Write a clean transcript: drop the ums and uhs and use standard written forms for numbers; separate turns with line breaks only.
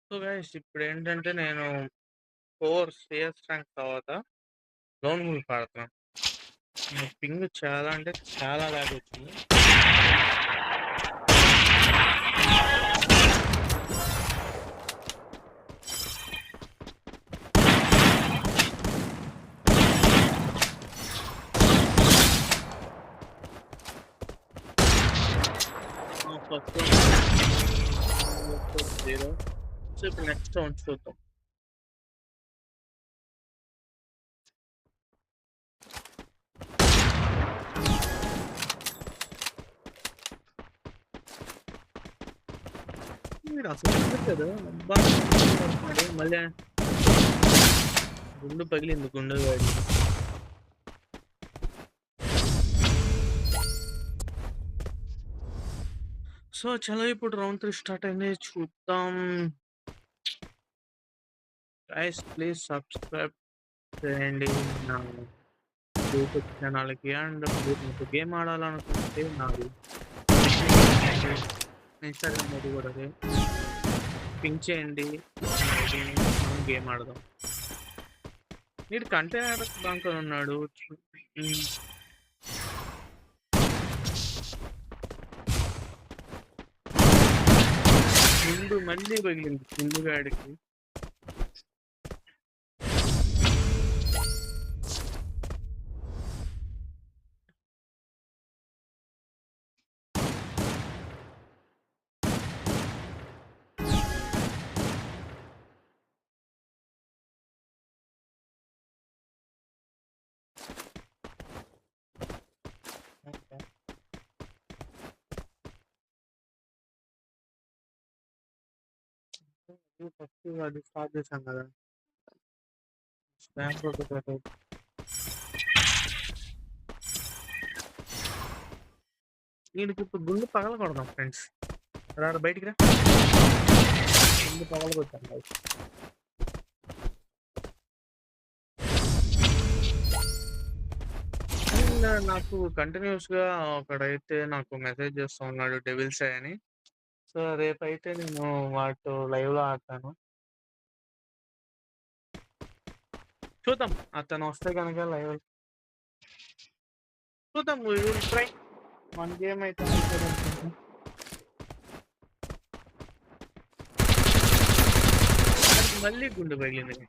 So guys ఇప్పుడేంటంటే నేను 4 CS rank తర్వాత లోన్ వుల్ఫ్ ఆడుతున్నాను. నా పింగ్ చాలా అంటే చాలా లాగ్ వచ్చింది. ఫస్ట్ 0. సో ఇప్పుడు నెక్స్ట్ రౌండ్ చూద్దాం. వీడు అసలు కదా అబ్బా మళ్ళీ గుండు పగిలింది గుండు గాడి. సో చలో ఇప్పుడు రౌండ్ 3 స్టార్ట్ అయింది చూద్దాం. గైస్ ప్లీజ్ సబ్స్క్రైబ్ చేయండి నా యూట్యూబ్ ఛానల్కి. అండ్ మీరు మీకు గేమ్ ఆడాలనుకుంటే నాది ఇన్స్టాగ్రామ్ ఐడి కూడా అదే, పింక్ చేయండి, మనం గేమ్ ఆడదాం. వీడు కంటైనర్ బంక్ ఉన్నాడు. ముందు మళ్ళీ పగిలింది ముందు గాడికి. ఫస్ట్ అది స్టార్ట్ చేశాం కదా స్నాప్ ఒకటి. వీడికి ఇప్పుడు గుండు పగల కొడదాం ఫ్రెండ్స్. రాడు బయటికి రా, గుండు పగల కొట్టాను. నాకు కంటిన్యూస్గా ఒకడైతే నాకు మెసేజ్ చేస్తూ ఉన్నాడు డెవిల్స్ అని. సో రేపైతే నేను వాటితో లైవ్లో ఆడతాను. చూద్దాం అతను వస్తే కనుక లైవ్ చూద్దాం. ట్రై 1 గేమ్ అయితే మళ్ళీ గుండు పగిలింది.